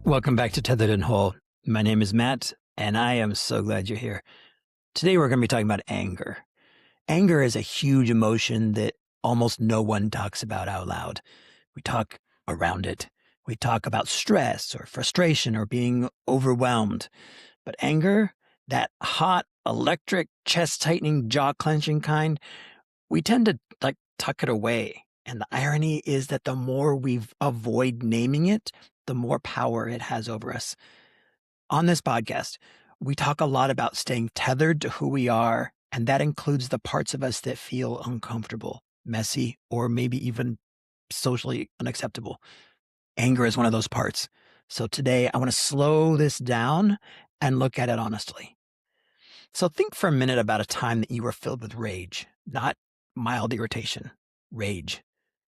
Welcome back to Tethered and Whole. My name is Matt, and I am so glad you're here. Today we're going to be talking about anger. Anger is a huge emotion that almost no one talks about out loud. We talk around it. We talk about stress or frustration or being overwhelmed. But anger, that hot, electric, chest-tightening, jaw-clenching kind, we tend to tuck it away. And the irony is that the more we avoid naming it, the more power it has over us. On this podcast, we talk a lot about staying tethered to who we are, and that includes the parts of us that feel uncomfortable, messy, or maybe even socially unacceptable. Anger is one of those parts. So today I want to slow this down and look at it honestly. So think for a minute about a time that you were filled with rage, not mild irritation, rage,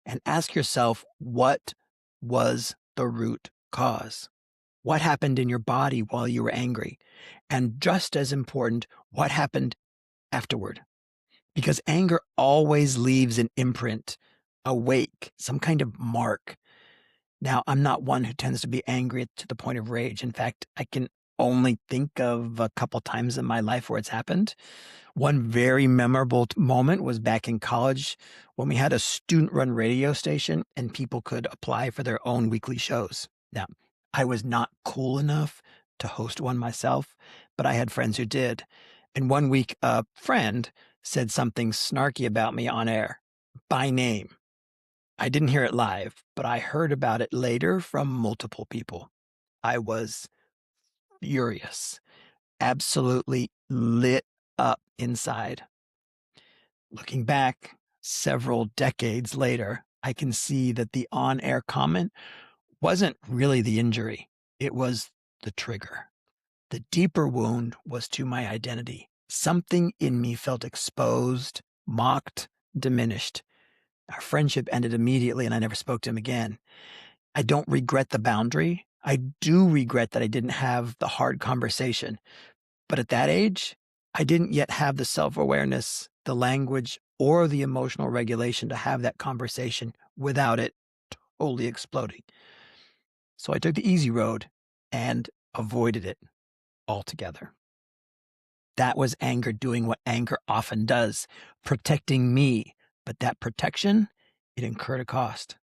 and ask yourself, what was the root cause? What happened in your body while you were angry? And just as important, what happened afterward? Because anger always leaves an imprint, a wake, some kind of mark. Now, I'm not one who tends to be angry to the point of rage. In fact, I can only think of a couple times in my life where it's happened. One very memorable moment was back in college when we had a student-run radio station and people could apply for their own weekly shows. Now, I was not cool enough to host one myself, but I had friends who did. And one week, a friend said something snarky about me on air, by name. I didn't hear it live, but I heard about it later from multiple people. I was furious, absolutely lit up inside. Looking back several decades later, I can see that the on-air comment wasn't really the injury. It was the trigger. The deeper wound was to my identity. Something in me felt exposed, mocked, diminished. Our friendship ended immediately and I never spoke to him again. I don't regret the boundary. I do regret that I didn't have the hard conversation. But at that age, I didn't yet have the self-awareness, the language, or the emotional regulation to have that conversation without it totally exploding. So I took the easy road and avoided it altogether. That was anger doing what anger often does, protecting me. But that protection, it incurred a cost.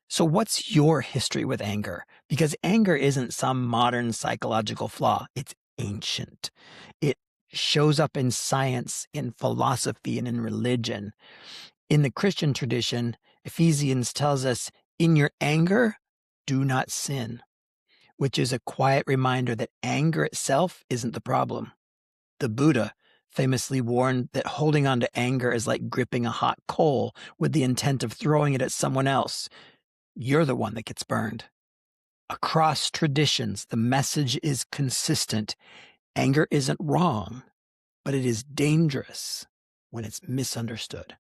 So what's your history with anger? Because anger isn't some modern psychological flaw. It's ancient. It shows up in science, in philosophy, and in religion. In the Christian tradition, Ephesians tells us, in your anger, do not sin, which is a quiet reminder that anger itself isn't the problem. The Buddha famously warned that holding on to anger is like gripping a hot coal with the intent of throwing it at someone else. You're the one that gets burned. Across traditions, the message is consistent. Anger isn't wrong, but it is dangerous when it's misunderstood.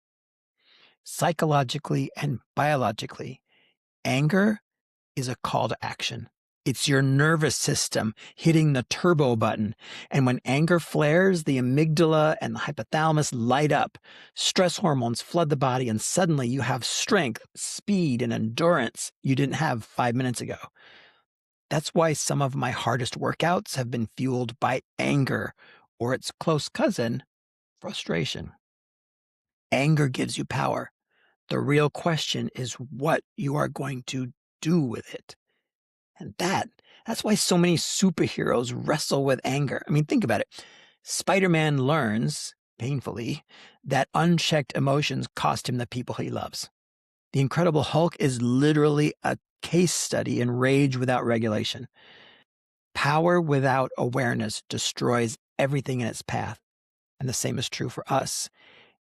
Psychologically and biologically, anger is a call to action. It's your nervous system hitting the turbo button. And when anger flares, the amygdala and the hypothalamus light up. Stress hormones flood the body, and suddenly you have strength, speed, and endurance you didn't have 5 minutes ago. That's why some of my hardest workouts have been fueled by anger, or its close cousin, frustration. Anger gives you power. The real question is what you are going to do with it. And that's why so many superheroes wrestle with anger. I mean, think about it. Spider-Man learns, painfully, that unchecked emotions cost him the people he loves. The Incredible Hulk is literally a case study in rage without regulation. Power without awareness destroys everything in its path. And the same is true for us.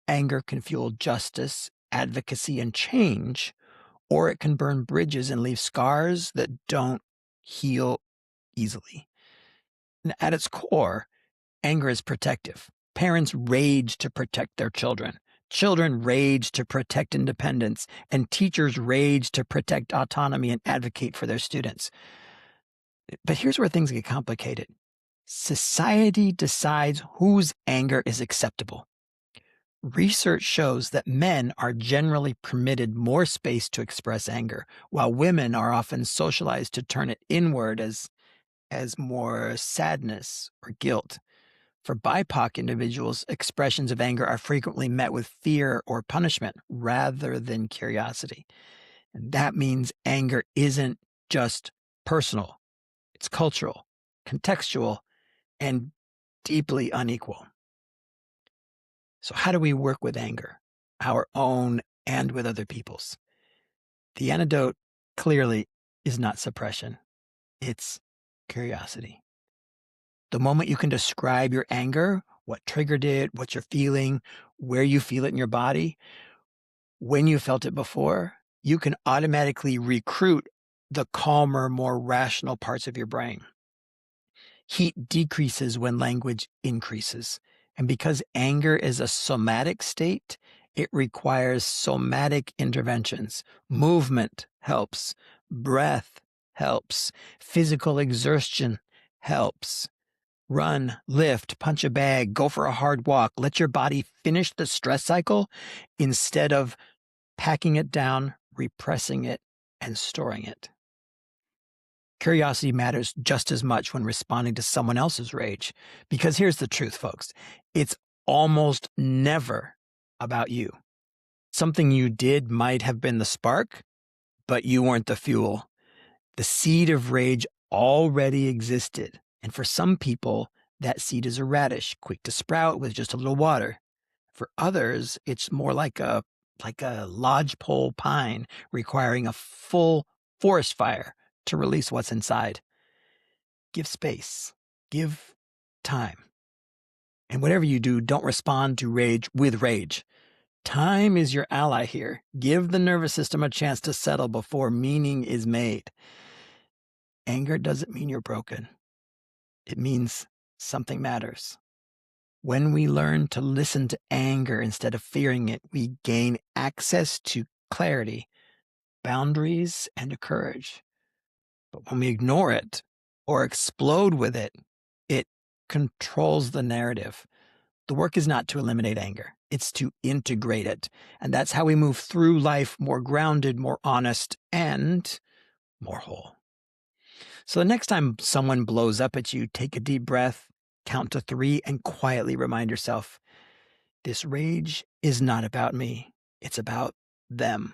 Anger can fuel justice, advocacy, and change, or it can burn bridges and leave scars that don't heal easily. And at its core, anger is protective. Parents rage to protect their children. Children rage to protect independence, and teachers rage to protect autonomy and advocate for their students. But here's where things get complicated. Society decides whose anger is acceptable. Research shows that men are generally permitted more space to express anger, while women are often socialized to turn it inward as more sadness or guilt. For BIPOC individuals, expressions of anger are frequently met with fear or punishment rather than curiosity. And that means anger isn't just personal, it's cultural, contextual, and deeply unequal. So, how do we work with anger, our own and with other people's? The antidote clearly is not suppression, it's curiosity. The moment you can describe your anger, what triggered it, what you're feeling, where you feel it in your body, when you felt it before, you can automatically recruit the calmer, more rational parts of your brain. Heat decreases when language increases. And because anger is a somatic state, it requires somatic interventions. Movement helps, breath helps, physical exertion helps. Run, lift, punch a bag, go for a hard walk. Let your body finish the stress cycle instead of packing it down, repressing it, and storing it. Curiosity matters just as much when responding to someone else's rage. Because here's the truth, folks. It's almost never about you. Something you did might have been the spark, but you weren't the fuel. The seed of rage already existed. And for some people, that seed is a radish, quick to sprout with just a little water. For others, it's more like a lodgepole pine requiring a full forest fire to release what's inside. Give space, give time. And whatever you do, don't respond to rage with rage. Time is your ally here. Give the nervous system a chance to settle before meaning is made. Anger doesn't mean you're broken. It means something matters. When we learn to listen to anger instead of fearing it, we gain access to clarity, boundaries, and courage. But when we ignore it or explode with it, it controls the narrative. The work is not to eliminate anger, it's to integrate it. And that's how we move through life more grounded, more honest, and more whole. So the next time someone blows up at you, take a deep breath, count to 3, and quietly remind yourself, this rage is not about me. It's about them.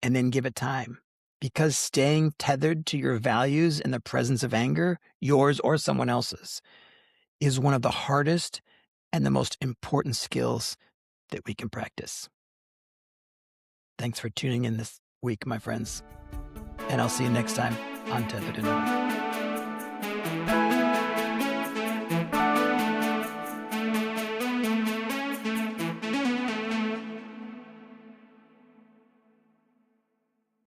And then give it time. Because staying tethered to your values in the presence of anger, yours or someone else's, is one of the hardest and the most important skills that we can practice. Thanks for tuning in this week, my friends. And I'll see you next time on Tethered.